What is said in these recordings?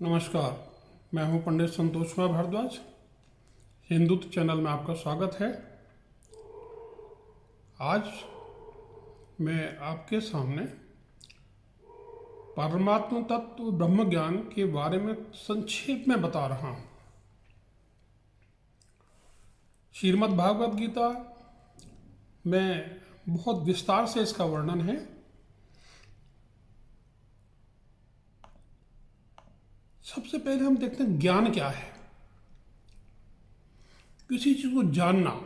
नमस्कार, मैं हूं पंडित संतोष कुमार भारद्वाज। हिंदुत्व चैनल में आपका स्वागत है। आज मैं आपके सामने परमात्म तत्व ब्रह्म ज्ञान के बारे में संक्षेप में बता रहा हूं। श्रीमद् भागवत गीता में बहुत विस्तार से इसका वर्णन है। सबसे पहले हम देखते हैं ज्ञान क्या है। किसी चीज को जानना,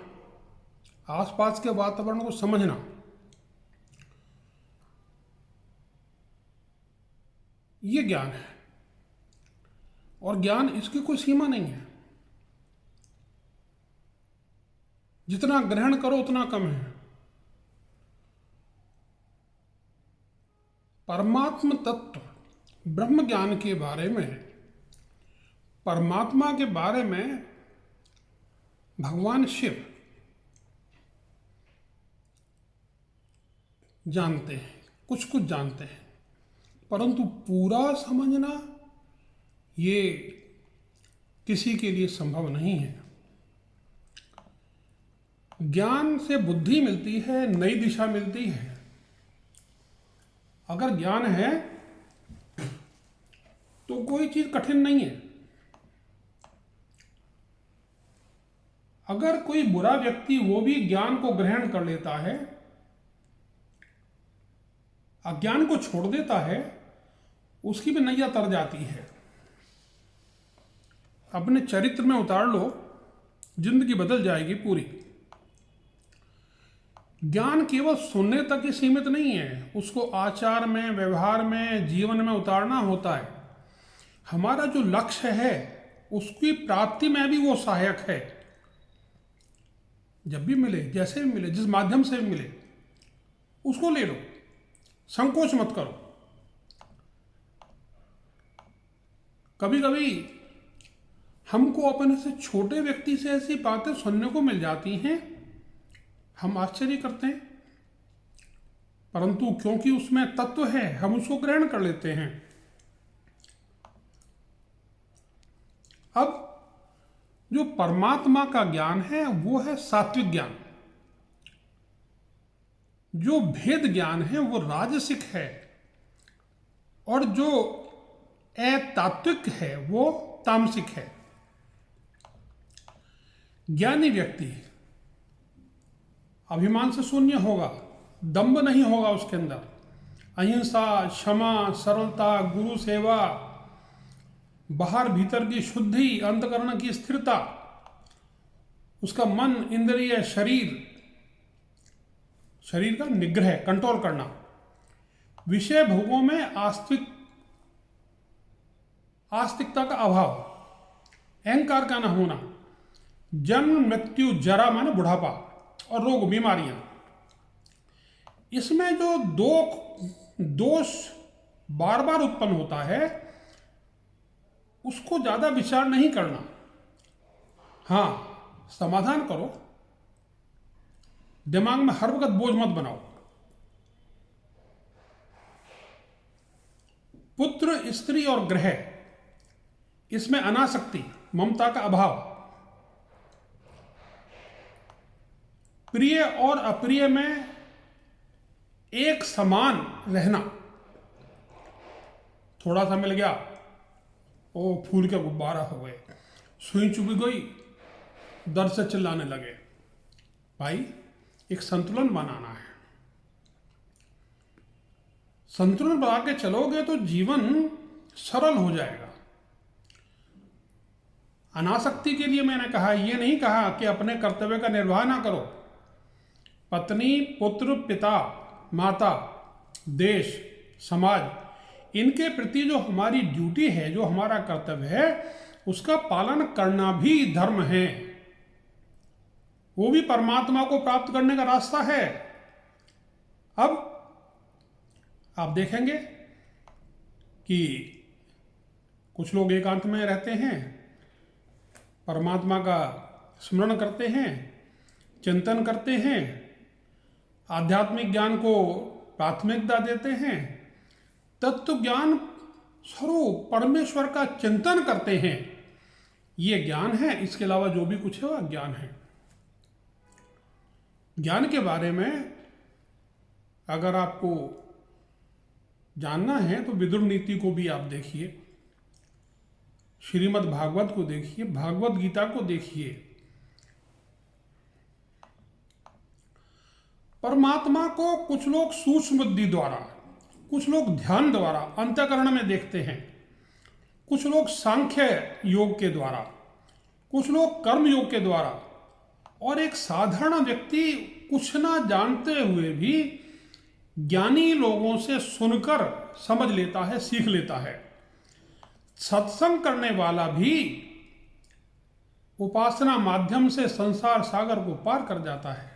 आसपास के वातावरण को समझना, ये ज्ञान है। और ज्ञान इसकी कोई सीमा नहीं है। जितना ग्रहण करो उतना कम है। परमात्म तत्व ब्रह्म ज्ञान के बारे में, परमात्मा के बारे में भगवान शिव जानते हैं, कुछ कुछ जानते हैं, परंतु पूरा समझना ये किसी के लिए संभव नहीं है। ज्ञान से बुद्धि मिलती है, नई दिशा मिलती है। अगर ज्ञान है तो कोई चीज कठिन नहीं है। अगर कोई बुरा व्यक्ति वो भी ज्ञान को ग्रहण कर लेता है, अज्ञान को छोड़ देता है, उसकी भी नैया तर जाती है। अपने चरित्र में उतार लो, जिंदगी बदल जाएगी पूरी। ज्ञान केवल सुनने तक ही सीमित नहीं है, उसको आचार में, व्यवहार में, जीवन में उतारना होता है। हमारा जो लक्ष्य है उसकी प्राप्ति में भी वो सहायक है। जब भी मिले, जैसे भी मिले, जिस माध्यम से भी मिले, उसको ले लो, संकोच मत करो। कभी कभी हमको अपने से छोटे व्यक्ति से ऐसी बातें सुनने को मिल जाती हैं, हम आश्चर्य करते हैं, परंतु क्योंकि उसमें तत्व है हम उसको ग्रहण कर लेते हैं। अब जो परमात्मा का ज्ञान है वो है सात्विक ज्ञान। जो भेद ज्ञान है वो राजसिक है, और जो अतात्विक है वो तामसिक है। ज्ञानी व्यक्ति अभिमान से शून्य होगा, दंभ नहीं होगा उसके अंदर। अहिंसा, क्षमा, सरलता, गुरु सेवा, बाहर भीतर की शुद्धि, अंतकरण की स्थिरता, उसका मन, इंद्रिय, शरीर का निग्रह, कंट्रोल करना, विषय भोगों में आस्तिकता का अभाव, अहंकार का न होना, जन्म, मृत्यु, जरा माने बुढ़ापा, और रोग, बीमारियां, इसमें जो दोष बार बार उत्पन्न होता है उसको ज्यादा विचार नहीं करना। हाँ, समाधान करो, दिमाग में हर वक्त बोझ मत बनाओ। पुत्र, स्त्री और ग्रह, इसमें अनासक्ति, ममता का अभाव, प्रिय और अप्रिय में एक समान रहना। थोड़ा सा मिल गया, ओ फूल के गुब्बारा हो गए, सुई चुभ गई, दर्द से चिल्लाने लगे। भाई, एक संतुलन बनाना है। संतुलन बना के चलोगे तो जीवन सरल हो जाएगा। अनासक्ति के लिए मैंने कहा, यह नहीं कहा कि अपने कर्तव्य का निर्वाह ना करो। पत्नी, पुत्र, पिता, माता, देश, समाज, इनके प्रति जो हमारी ड्यूटी है, जो हमारा कर्तव्य है, उसका पालन करना भी धर्म है। वो भी परमात्मा को प्राप्त करने का रास्ता है। अब आप देखेंगे कि कुछ लोग एकांत में रहते हैं, परमात्मा का स्मरण करते हैं, चिंतन करते हैं, आध्यात्मिक ज्ञान को प्राथमिकता देते हैं। तत्व ज्ञान स्वरूप परमेश्वर का चिंतन करते हैं, ये ज्ञान है। इसके अलावा जो भी कुछ है वह ज्ञान है। ज्ञान के बारे में अगर आपको जानना है तो विदुर नीति को भी आप देखिए, श्रीमद् भागवत को देखिए, भागवत गीता को देखिए। परमात्मा को कुछ लोग सूक्ष्म बुद्धि द्वारा, कुछ लोग ध्यान द्वारा अंतःकरण में देखते हैं, कुछ लोग सांख्य योग के द्वारा, कुछ लोग कर्म योग के द्वारा, और एक साधारण व्यक्ति कुछ ना जानते हुए भी ज्ञानी लोगों से सुनकर समझ लेता है, सीख लेता है। सत्संग करने वाला भी उपासना माध्यम से संसार सागर को पार कर जाता है।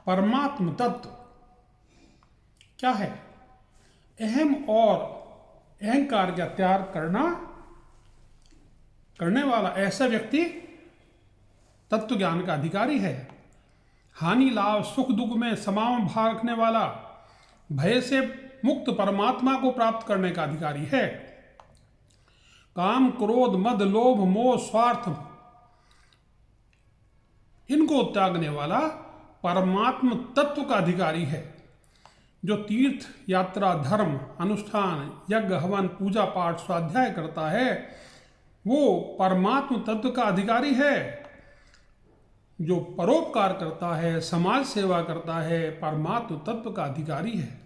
परमात्म तत्व क्या है? अहम और अहंकार का त्याग करने वाला ऐसा व्यक्ति तत्व ज्ञान का अधिकारी है। हानि लाभ सुख दुख में समान भाग रखने वाला, भय से मुक्त परमात्मा को प्राप्त करने का अधिकारी है। काम क्रोध मद लोभ मोह स्वार्थ इनको त्यागने वाला परमात्म तत्व का अधिकारी है। जो तीर्थ यात्रा धर्म अनुष्ठान यज्ञ हवन पूजा पाठ स्वाध्याय करता है वो परमात्म तत्व का अधिकारी है। जो परोपकार करता है, समाज सेवा करता है, परमात्म तत्व का अधिकारी है।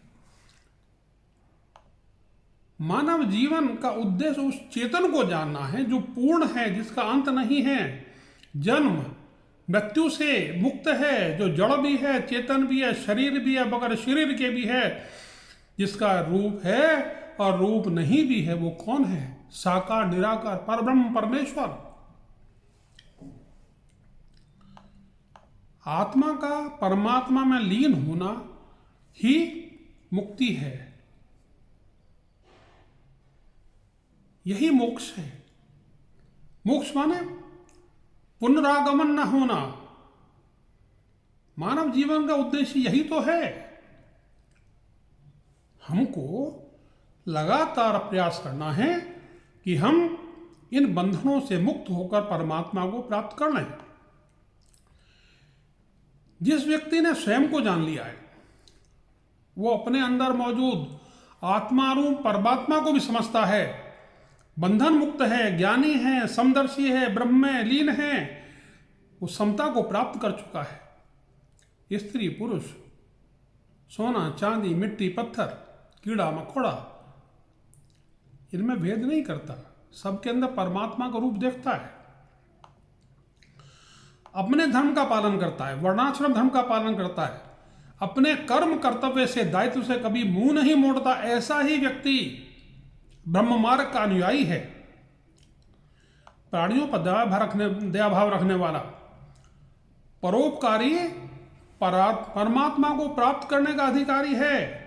मानव जीवन का उद्देश्य उस चेतन को जानना है जो पूर्ण है, जिसका अंत नहीं है, जन्म मृत्यु से मुक्त है, जो जड़ भी है, चेतन भी है, शरीर भी है, बगैर शरीर के भी है, जिसका रूप है और रूप नहीं भी है। वो कौन है? साकार निराकार परब्रह्म परमेश्वर। आत्मा का परमात्मा में लीन होना ही मुक्ति है, यही मोक्ष है। मोक्ष माने पुनरागमन न होना। मानव जीवन का उद्देश्य यही तो है। हमको लगातार प्रयास करना है कि हम इन बंधनों से मुक्त होकर परमात्मा को प्राप्त कर लें। जिस व्यक्ति ने स्वयं को जान लिया है वो अपने अंदर मौजूद आत्मा रूप परमात्मा को भी समझता है, बंधन मुक्त है, ज्ञानी है, समदर्शी है, ब्रह्म में लीन है, वो समता को प्राप्त कर चुका है। स्त्री पुरुष, सोना चांदी मिट्टी पत्थर कीड़ा मकोड़ा, इनमें भेद नहीं करता, सबके अंदर परमात्मा का रूप देखता है। अपने धर्म का पालन करता है, वर्णाश्रम धर्म का पालन करता है, अपने कर्म कर्तव्य से दायित्व से कभी मुंह नहीं मोड़ता, ऐसा ही व्यक्ति ब्रह्म मार्ग का अनुयायी है। प्राणियों पर दया भाव रखने वाला, परोपकारी, परमात्मा को प्राप्त करने का अधिकारी है।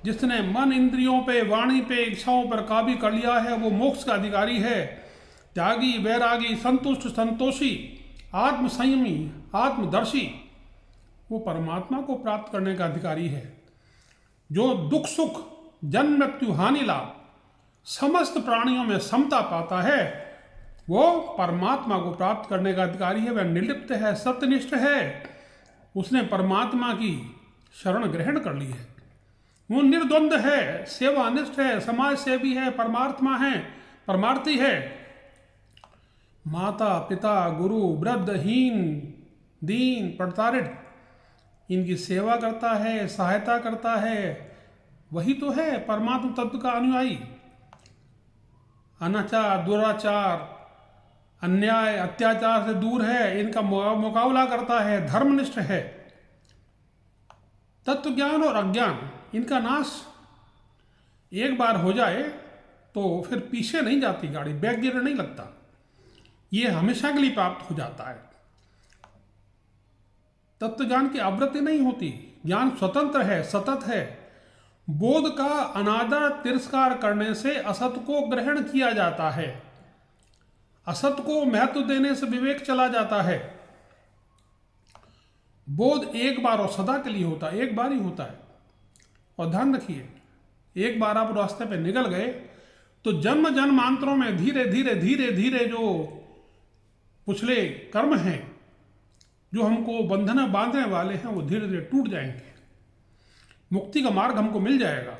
जिसने मन इंद्रियों पे वाणी पे इच्छाओं पर काबू कर लिया है वो मोक्ष का अधिकारी है। त्यागी वैरागी संतुष्ट संतोषी आत्म संयमी आत्मदर्शी वो परमात्मा को प्राप्त करने का अधिकारी है। जो दुख सुख जन्म मृत्यु हानि लाभ समस्त प्राणियों में समता पाता है वो परमात्मा को प्राप्त करने का अधिकारी है। वह निर्लिप्त है, सत्यनिष्ठ है, उसने परमात्मा की शरण ग्रहण कर ली है। वो निर्द्वंद है, सेवानिष्ठ है, समाज सेवी है, परमात्मा है, परमार्थी है। माता पिता गुरु वृद्ध हीन दीन प्रताड़ित इनकी सेवा करता है, सहायता करता है, वही तो है परमात्मा तत्व का अनुयायी। अनाचार दुराचार अन्याय अत्याचार से दूर है, इनका मुकाबला करता है, धर्मनिष्ठ है। तत्व ज्ञान और अज्ञान इनका नाश एक बार हो जाए तो फिर पीछे नहीं जाती गाड़ी, बैक गियर नहीं लगता, ये हमेशा के लिए प्राप्त हो जाता है। तत्व ज्ञान की आवृत्ति नहीं होती, ज्ञान स्वतंत्र है, सतत है। बोध का अनादर तिरस्कार करने से असत को ग्रहण किया जाता है, असत को महत्व देने से विवेक चला जाता है। बोध एक बार और सदा के लिए होता है, एक बार ही होता है। और ध्यान रखिए, एक बार आप रास्ते पे निकल गए तो जन्म जन्मांतरों में धीरे धीरे धीरे धीरे जो पिछले कर्म हैं जो हमको बंधन में बांधने वाले हैं वो धीरे धीरे टूट जाएंगे, मुक्ति का मार्ग हमको मिल जाएगा,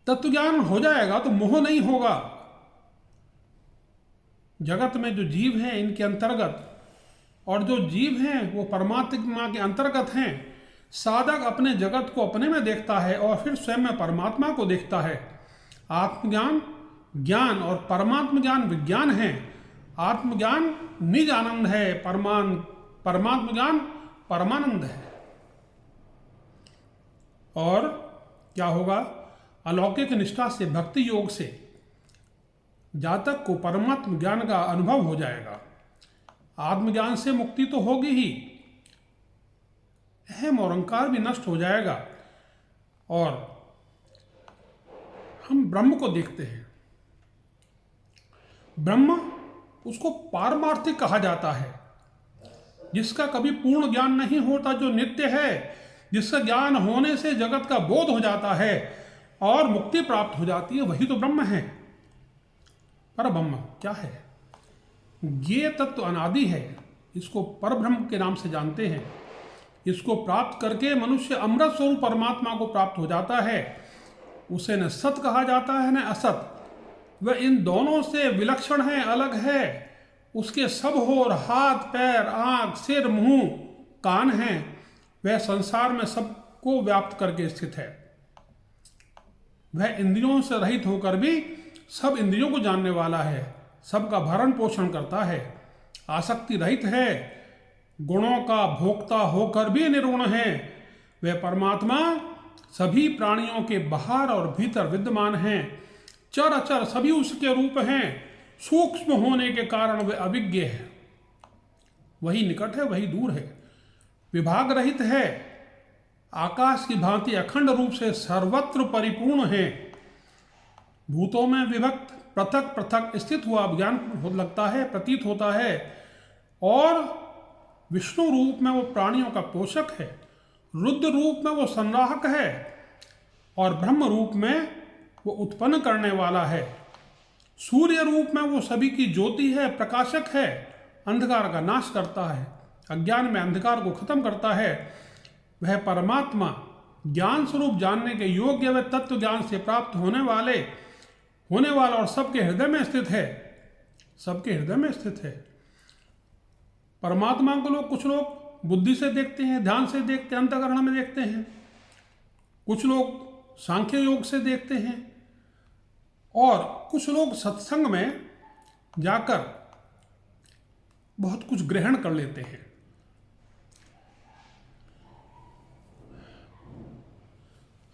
तत्व ज्ञान हो जाएगा तो मोह नहीं होगा। जगत में जो जीव हैं इनके अंतर्गत और जो जीव हैं वो परमात्मा के अंतर्गत हैं। साधक अपने जगत को अपने में देखता है और फिर स्वयं में परमात्मा को देखता है। आत्मज्ञान ज्ञान और परमात्म ज्ञान विज्ञान है। आत्मज्ञान निज आनंद है, परमात्म ज्ञान परमानंद है। और क्या होगा? अलौकिक निष्ठा से, भक्ति योग से जातक को परमात्म ज्ञान का अनुभव हो जाएगा। आत्मज्ञान से मुक्ति तो होगी ही, अहम और अहंकार भी नष्ट हो जाएगा और हम ब्रह्म को देखते हैं। ब्रह्म उसको पारमार्थिक कहा जाता है, जिसका कभी पूर्ण ज्ञान नहीं होता, जो नित्य है, जिसका ज्ञान होने से जगत का बोध हो जाता है और मुक्ति प्राप्त हो जाती है, वही तो ब्रह्म है। पर ब्रह्म क्या है? ये तत्व अनादि है, इसको परब्रह्म के नाम से जानते हैं। इसको प्राप्त करके मनुष्य अमृत स्वरूप परमात्मा को प्राप्त हो जाता है। उसे न सत कहा जाता है न असत, वह इन दोनों से विलक्षण है, अलग है। उसके सब होर, हाथ पैर, आँख, सिर, मुंह, कान हैं। वह संसार में सबको व्याप्त करके स्थित है। वह इंद्रियों से रहित होकर भी सब इंद्रियों को जानने वाला है, सबका भरण पोषण करता है, आसक्ति रहित है, गुणों का भोक्ता होकर भी निर्गुण है। वह परमात्मा सभी प्राणियों के बाहर और भीतर विद्यमान हैं। चर अचर सभी उसके रूप हैं। सूक्ष्म होने के कारण वह अविज्ञ है, वही निकट है वही दूर है, विभाग रहित है, आकाश की भांति अखंड रूप से सर्वत्र परिपूर्ण है। भूतों में विभक्त पृथक पृथक स्थित हुआ ज्ञान लगता है, प्रतीत होता है। और विष्णु रूप में वो प्राणियों का पोषक है, रुद्र रूप में वो संराहक है और ब्रह्म रूप में वो उत्पन्न करने वाला है। सूर्य रूप में वो सभी की ज्योति है, प्रकाशक है, अंधकार का नाश करता है, अज्ञान में अंधकार को खत्म करता है। वह परमात्मा ज्ञान स्वरूप जानने के योग्य, वह तत्व ज्ञान से प्राप्त होने वाला और सबके हृदय में स्थित है, सबके हृदय में स्थित है। परमात्मा को कुछ लोग बुद्धि से देखते हैं, ध्यान से देखते हैं, अंतःकरण में देखते हैं, कुछ लोग सांख्य योग से देखते हैं और कुछ लोग सत्संग में जाकर बहुत कुछ ग्रहण कर लेते हैं।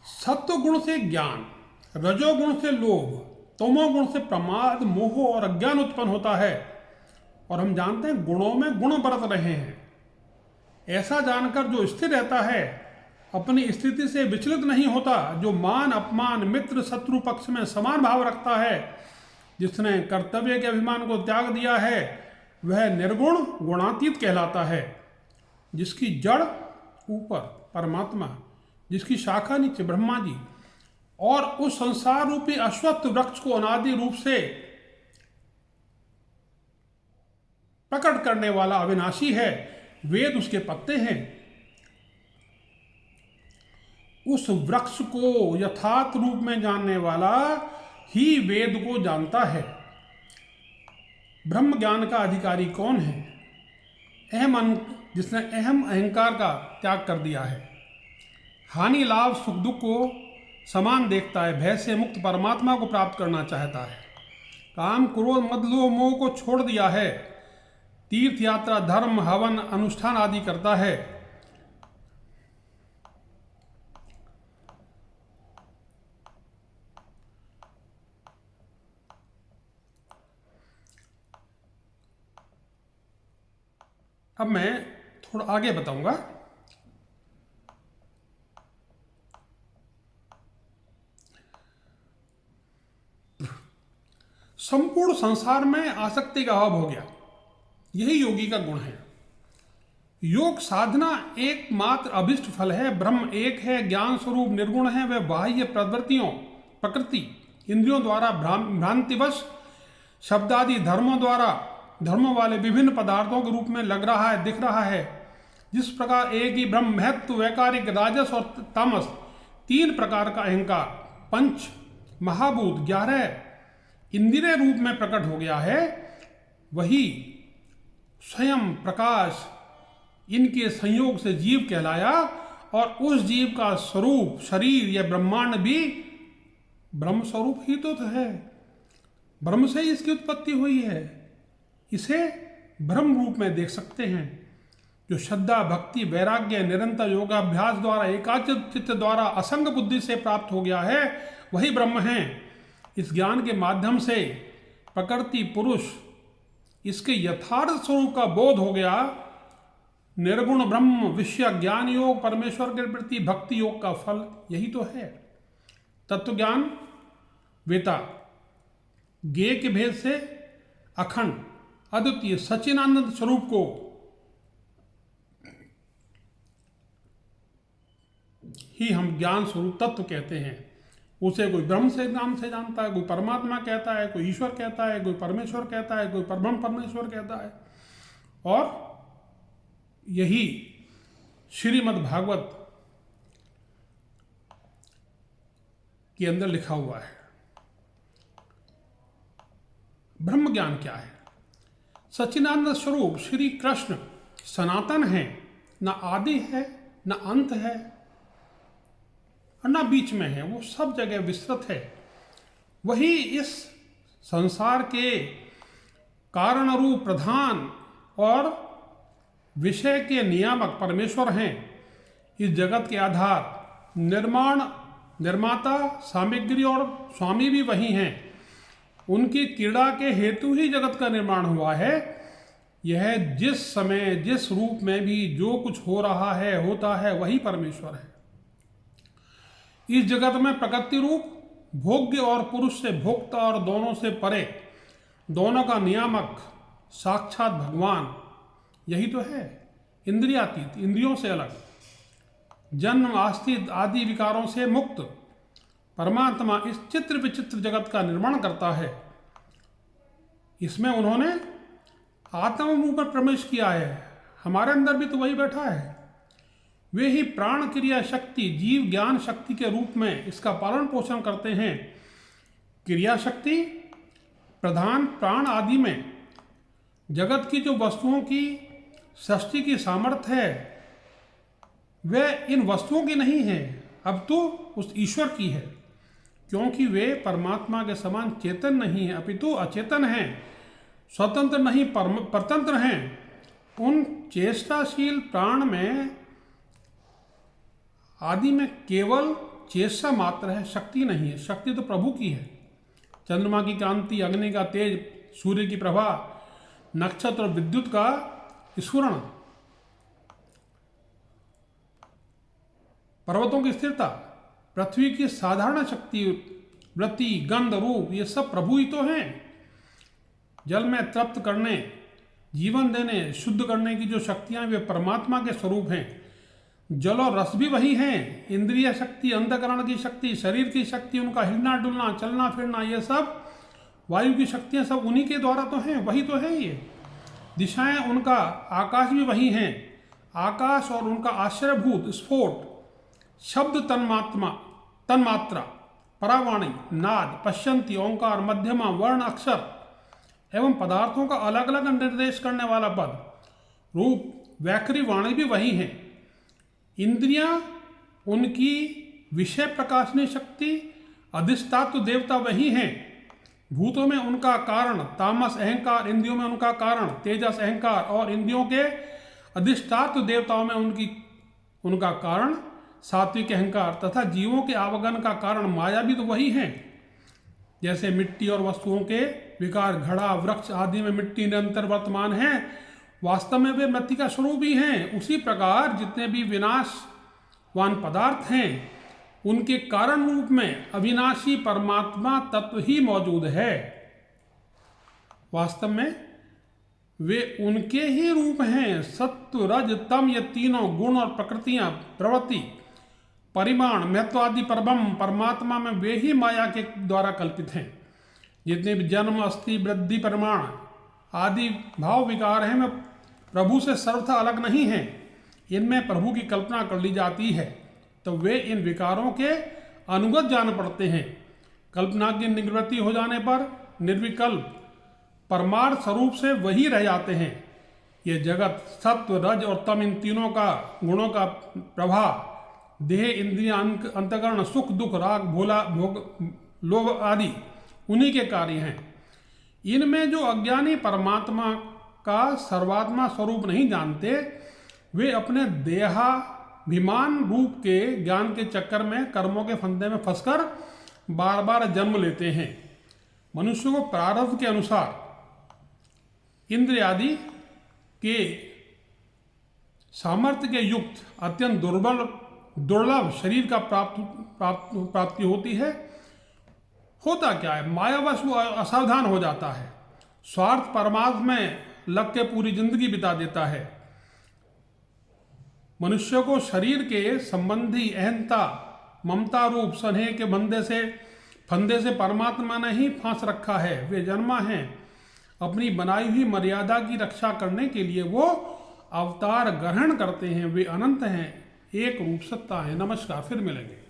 सत्व गुण से ज्ञान, रजोगुण से लोभ, तमोगुण से प्रमाद, मोह और अज्ञान उत्पन्न होता है। और हम जानते हैं गुणों में गुण बरत रहे हैं। ऐसा जानकर जो स्थिर रहता है, अपनी स्थिति से विचलित नहीं होता, जो मान अपमान मित्र शत्रु पक्ष में समान भाव रखता है, जिसने कर्तव्य के अभिमान को त्याग दिया है, वह निर्गुण गुणातीत कहलाता है। जिसकी जड़ ऊपर परमात्मा, जिसकी शाखा नीचे ब्रह्मा जी, और उस संसार रूपी अश्वत्थ वृक्ष को अनादि रूप से प्रकट करने वाला अविनाशी है। वेद उसके पत्ते हैं। उस वृक्ष को यथार्थ रूप में जानने वाला ही वेद को जानता है। ब्रह्म ज्ञान का अधिकारी कौन है? जिसने अहम अहंकार का त्याग कर दिया है, हानि लाभ सुख दुख को समान देखता है, भय से मुक्त परमात्मा को प्राप्त करना चाहता है, काम क्रोध मद लोभ मोह को छोड़ दिया है, तीर्थ यात्रा धर्म हवन अनुष्ठान आदि करता है। अब मैं थोड़ा आगे बताऊंगा। संपूर्ण संसार में आसक्ति का अभाव हो गया, यही योगी का गुण है। योग साधना एकमात्र अभिष्ट फल है। ब्रह्म एक है, ज्ञान स्वरूप निर्गुण है, वह बाह्य प्रवृत्तियों प्रकृति इंद्रियों द्वारा भ्रांतिवश शब्दादि धर्मों वाले विभिन्न पदार्थों के रूप में लग रहा है, दिख रहा है। जिस प्रकार एक ही ब्रह्म महत्व, वैकारिक, राजस और तामस 3 प्रकार का अहंकार, पंच महाभूत 11 इंद्रिय रूप में प्रकट हो गया है, वही स्वयं प्रकाश इनके संयोग से जीव कहलाया, और उस जीव का स्वरूप शरीर या ब्रह्मांड भी ब्रह्म स्वरूप ही तो है। ब्रह्म से ही इसकी उत्पत्ति हुई है। इसे ब्रह्म रूप में देख सकते हैं। जो श्रद्धा, भक्ति, वैराग्य निरंतर योगाभ्यास द्वारा, एकाग्र चित्त द्वारा, असंग बुद्धि से प्राप्त हो गया है, वही ब्रह्म है। इस ज्ञान के माध्यम से प्रकृति पुरुष इसके यथार्थ स्वरूप का बोध हो गया। निर्गुण ब्रह्म विषय ज्ञान योग, परमेश्वर के प्रति भक्ति योग का फल यही तो है। तत्व ज्ञान वेता ज्ञेय के भेद से अखंड अद्वितीय सच्चिदानंद स्वरूप को ही हम ज्ञान स्वरूप तत्व कहते हैं। उसे कोई ब्रह्म से नाम से जानता है, कोई परमात्मा कहता है, कोई ईश्वर कहता है, कोई परमेश्वर कहता है, कोई परब्रह्म परमेश्वर कहता है। और यही श्रीमद् भागवत के अंदर लिखा हुआ है। ब्रह्म ज्ञान क्या है? सच्चिदानंद स्वरूप श्री कृष्ण सनातन है, न आदि है, न अंत है और न बीच में है, वो सब जगह विस्तृत है। वही इस संसार के कारण रूप प्रधान और विषय के नियामक परमेश्वर हैं। इस जगत के आधार, निर्माण, निर्माता, सामग्री और स्वामी भी वही हैं। उनकी क्रीड़ा के हेतु ही जगत का निर्माण हुआ है। यह जिस समय जिस रूप में भी जो कुछ हो रहा है, होता है, वही परमेश्वर है। इस जगत में प्रकृति रूप भोग्य और पुरुष से भोक्ता और दोनों से परे, दोनों का नियामक साक्षात भगवान यही तो है। इंद्रियातीत, इंद्रियों से अलग, जन्म आस्थित आदि विकारों से मुक्त परमात्मा इस चित्र विचित्र जगत का निर्माण करता है। इसमें उन्होंने आत्म रूप में प्रवेश किया है। हमारे अंदर भी तो वही बैठा है। वे ही प्राण क्रिया शक्ति, जीव ज्ञान शक्ति के रूप में इसका पालन पोषण करते हैं। क्रिया शक्ति प्रधान प्राण आदि में जगत की जो वस्तुओं की सृष्टि की सामर्थ्य है, वह इन वस्तुओं की नहीं है, अब तो उस ईश्वर की है। क्योंकि वे परमात्मा के समान चेतन नहीं है, अपितु अचेतन हैं, स्वतंत्र नहीं परतंत्र हैं। उन चेष्टाशील प्राण में आदि में केवल चेष्टा मात्र है, शक्ति नहीं है। शक्ति तो प्रभु की है। चंद्रमा की कांति, अग्नि का तेज, सूर्य की प्रभा, नक्षत्र और विद्युत का स्फुरण, पर्वतों की स्थिरता, पृथ्वी की साधारण शक्ति, वृत्ति, गंध, रूप, ये सब प्रभु ही तो हैं। जल में तृप्त करने, जीवन देने, शुद्ध करने की जो शक्तियां, वे परमात्मा के स्वरूप हैं। जल और रस भी वही हैं। इंद्रिय शक्ति, अंतःकरण की शक्ति, शरीर की शक्ति, उनका हिलना डुलना, चलना फिरना, ये सब वायु की शक्तियां सब उन्हीं के द्वारा तो हैं, वही तो है। ये दिशाएं उनका, आकाश भी वही हैं। आकाश और उनका आश्रयभूत स्फोट, शब्द तन्मात्रा, परावाणी, नाद, पश्यंती, ओंकार, मध्यमा, वर्ण, अक्षर एवं पदार्थों का अलग अलग निर्देश करने वाला पद, रूप, व्याखरी, वाणी भी वही हैं। इंद्रियां, उनकी विषय प्रकाशनी शक्ति, अधिष्ठात्व देवता वही हैं। भूतों में उनका कारण तामस अहंकार, इंद्रियों में उनका कारण तेजस अहंकार और इंद्रियों के अधिष्ठात्व देवताओं में उनका कारण सात्विक अहंकार तथा जीवों के आवागमन का कारण माया भी तो वही है। जैसे मिट्टी और वस्तुओं के विकार, घड़ा, वृक्ष आदि में मिट्टी निरंतर वर्तमान है, वास्तव में वे मृत्यु का स्वरूप ही हैं। उसी प्रकार जितने भी विनाशवान पदार्थ हैं, उनके कारण रूप में अविनाशी परमात्मा तत्व ही मौजूद है। वास्तव में वे उनके ही रूप हैं। सत्व, रज, तम, ये तीनों गुण और प्रकृतियां, प्रवृत्ति परिमाण महत्व आदि परब्रह्म परमात्मा में वे ही माया के द्वारा कल्पित हैं। जितने भी जन्म, अस्थि, वृद्धि, परिमाण आदि भाव विकार हैं, वे प्रभु से सर्वथा अलग नहीं हैं। इनमें प्रभु की कल्पना कर ली जाती है तो वे इन विकारों के अनुगत जान पड़ते हैं। कल्पना की निवृत्ति हो जाने पर निर्विकल्प परमार्थ स्वरूप से वही रह जाते हैं। ये जगत सत्व, रज और तम, इन तीनों का गुणों का प्रभाव देह, इंद्रियां, अंतकरण, सुख दुख, राग, भोला, भोग, लोभ आदि उन्हीं के कार्य हैं। इनमें जो अज्ञानी परमात्मा का सर्वात्मा स्वरूप नहीं जानते, वे अपने देहाभिमान रूप के ज्ञान के चक्कर में कर्मों के फंदे में फंसकर बार बार जन्म लेते हैं। मनुष्य को प्रारब्ध के अनुसार इंद्र आदि के सामर्थ्य के युक्त अत्यंत दुर्लभ शरीर का प्राप्ति होती है। होता क्या है, मायावश वो असावधान हो जाता है, स्वार्थ परमार्थ में लग के पूरी जिंदगी बिता देता है। मनुष्य को शरीर के संबंधी अहंता, ममता रूप स्नेह के फंदे से परमात्मा ने ही फांस रखा है। वे जन्मा हैं, अपनी बनाई हुई मर्यादा की रक्षा करने के लिए वो अवतार ग्रहण करते हैं। वे अनंत हैं, एक रूप सत्ता है। नमस्कार, फिर मिलेंगे।